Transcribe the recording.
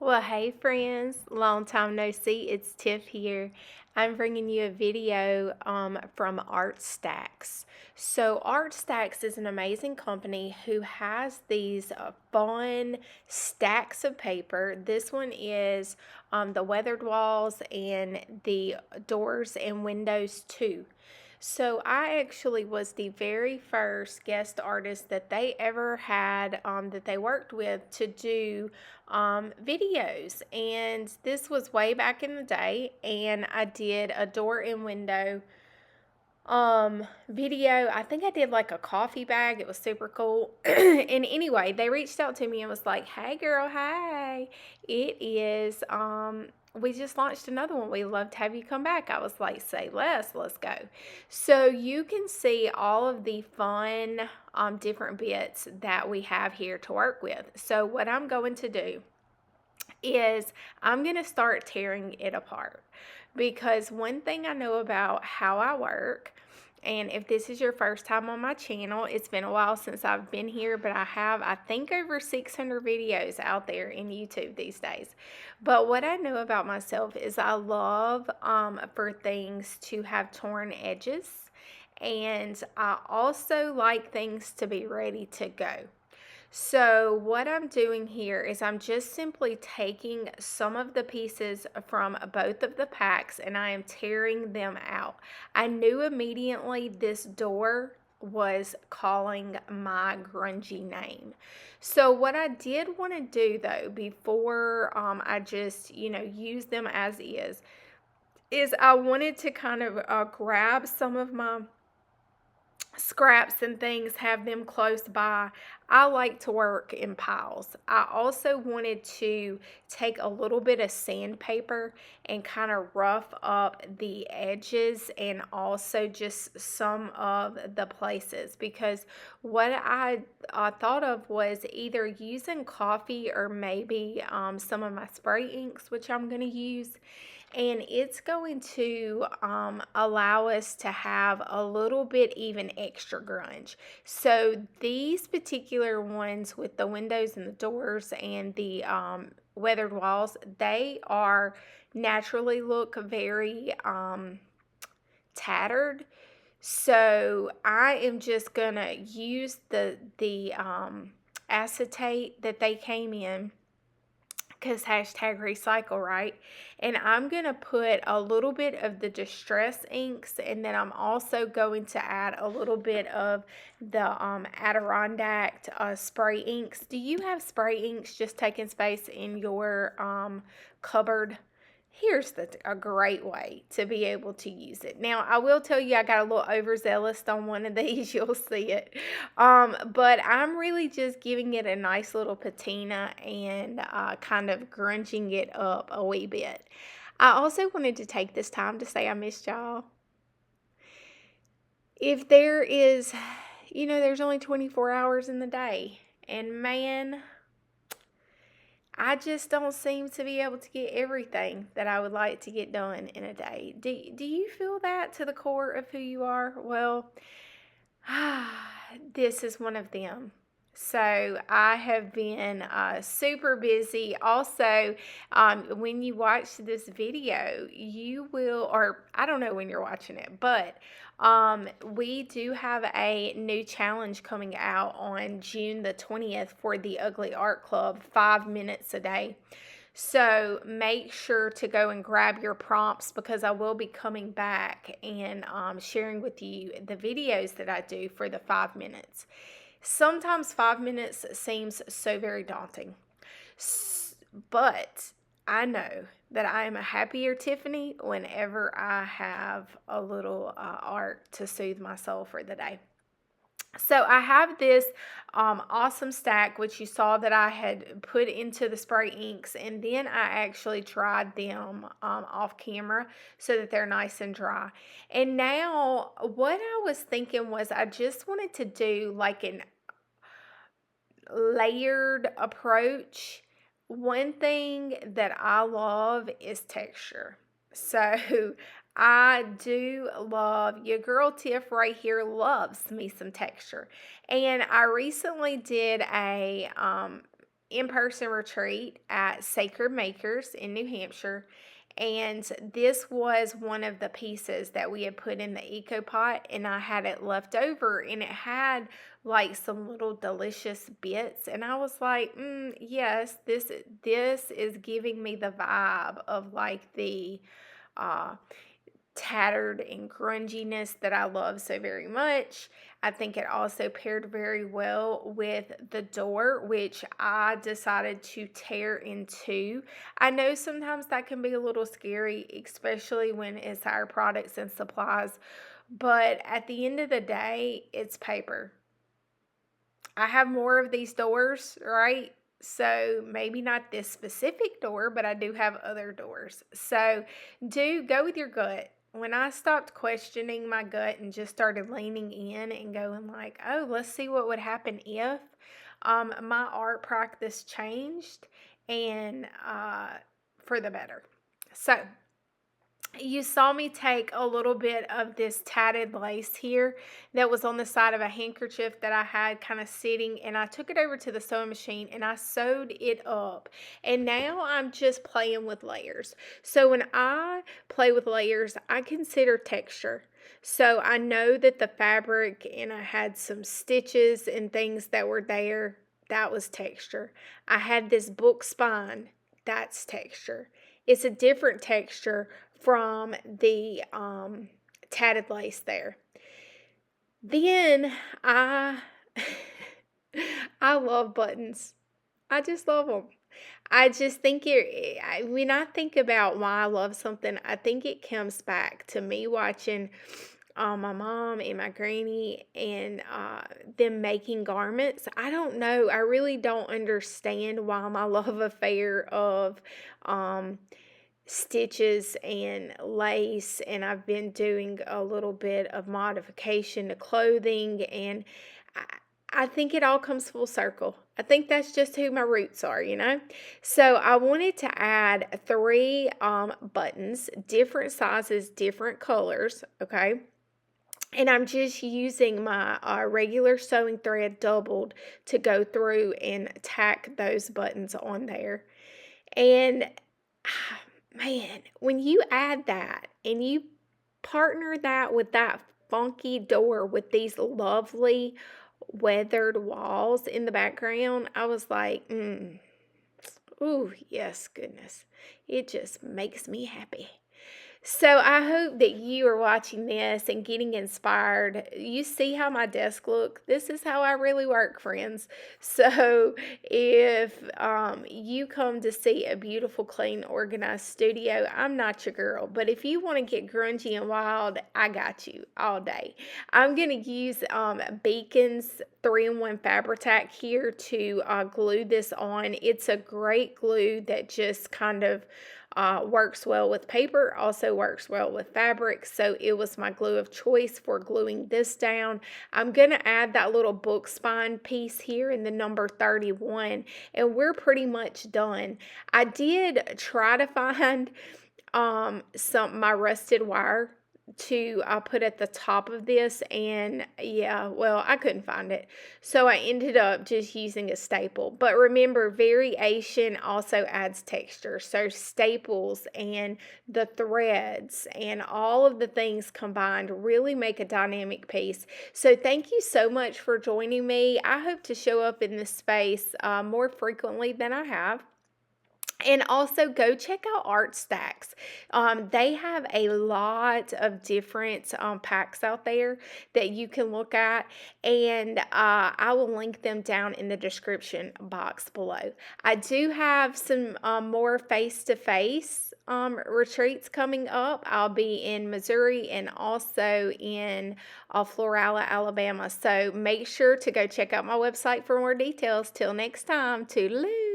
Well, hey friends, long time no see. It's Tiff here. I'm bringing you a video from Art Stacks. So, Art Stacks is an amazing company who has these fun stacks of paper. This one is the weathered walls and the doors and windows too. So I actually was the very first guest artist that they ever had that they worked with to do videos. And this was way back in the day, and I did a door and window video. I think I did like a coffee bag. It was super cool. And anyway, they reached out to me and was like, "Hey girl, hey. It is we just launched another one. We'd love to have you come back." I was like, "Say less, let's go." So you can see all of the fun different bits that we have here to work with. So what I'm going to do is I'm going to start tearing it apart, because one thing I know about how I work, and if this is your first time on my channel, it's been a while since I've been here, but I have, I think, over 600 videos out there in YouTube these days. But what I know about myself is I love for things to have torn edges, and I also like things to be ready to go. So what I'm doing here is I'm just simply taking some of the pieces from both of the packs and I am tearing them out. I knew immediately this door was calling my grungy name. So what I did want to do though, before I just, use them as is I wanted to kind of grab some of my scraps and things, have them close by. I like to work in piles. I also wanted to take a little bit of sandpaper and kind of rough up the edges and also just some of the places, because what I thought of was either using coffee or maybe some of my spray inks, which I'm going to use, and it's going to allow us to have a little bit even extra grunge. So these particular ones with the windows and the doors and the weathered walls, they are naturally look very tattered. So I am just gonna use the acetate that they came in, because hashtag recycle, right? And I'm going to put a little bit of the distress inks, and then I'm also going to add a little bit of the Adirondack spray inks. Do you have spray inks just taking space in your cupboard? Here's a great way to be able to use it. Now, I will tell you, I got a little overzealous on one of these. You'll see it. But I'm really just giving it a nice little patina and kind of grunging it up a wee bit. I also wanted to take this time to say I missed y'all. If there is, there's only 24 hours in the day. And man, I just don't seem to be able to get everything that I would like to get done in a day. Do you feel that to the core of who you are? Well, this is one of them. So I have been super busy. Also, when you watch this video, you will, or I don't know when you're watching it, but we do have a new challenge coming out on June the 20th for the Ugly Art Club, 5 minutes a day. So make sure to go and grab your prompts, because I will be coming back and sharing with you the videos that I do for the 5 minutes. Sometimes 5 minutes seems so very daunting, but I know that I am a happier Tiffany whenever I have a little art to soothe my soul for the day. So I have this awesome stack, which you saw that I had put into the spray inks, and then I actually dried them off camera so that they're nice and dry. And now what I was thinking was I just wanted to do like an layered approach. One thing that I love is texture. So I do love, your girl Tiff right here loves me some texture. And I recently did a in-person retreat at Sacred Makers in New Hampshire. And this was one of the pieces that we had put in the eco pot, and I had it left over, and it had like some little delicious bits, and I was like, yes, this is giving me the vibe of like the uh tattered and grunginess that I love so very much. I think it also paired very well with the door, which I decided to tear in two. I know sometimes that can be a little scary, especially when it's our products and supplies, but at the end of the day, it's paper. I have more of these doors, right? So maybe not this specific door, but I do have other doors. So do go with your gut. When I stopped questioning my gut and just started leaning in and going like, oh, let's see what would happen if, my art practice changed, and for the better. So you saw me take a little bit of this tatted lace here that was on the side of a handkerchief that I had kind of sitting, and I took it over to the sewing machine and I sewed it up. And now I'm just playing with layers. So when I play with layers, I consider texture. So I know that the fabric, and I had some stitches and things that were there, that was texture. I had this book spine, that's texture. It's a different texture from the tatted lace there. Then I I love buttons. I just love them. I just think when I think about why I love something, I think it comes back to me watching my mom and my granny and them making garments. I don't know. I really don't understand why my love affair of stitches and lace, and I've been doing a little bit of modification to clothing, and I think it all comes full circle. I think that's just who my roots are, you know? So I wanted to add three buttons, different sizes, different colors, okay? And I'm just using my regular sewing thread doubled to go through and tack those buttons on there. And man, when you add that and you partner that with that funky door with these lovely weathered walls in the background, I was like, ooh, yes, goodness. It just makes me happy. So I hope that you are watching this and getting inspired. You see how my desk looks? This is how I really work, friends. So if you come to see a beautiful, clean, organized studio, I'm not your girl. But if you want to get grungy and wild, I got you all day. I'm going to use Beacon's 3-in-1 Fabri-Tac here to glue this on. It's a great glue that just kind of works well with paper, also works well with fabric, so it was my glue of choice for gluing this down. I'm going to add that little book spine piece here in the number 31, and we're pretty much done. I did try to find my rusted wire to put at the top of this, and yeah, well, I couldn't find it, so I ended up just using a staple. But remember, variation also adds texture, so staples and the threads and all of the things combined really make a dynamic piece. So thank you so much for joining me. I hope to show up in this space more frequently than I have. And also go check out Art Stacks. They have a lot of different packs out there that you can look at, and I will link them down in the description box below. I do have some more face-to-face retreats coming up. I'll be in Missouri and also in Florala, Alabama. So make sure to go check out my website for more details. Till next time, toodaloo.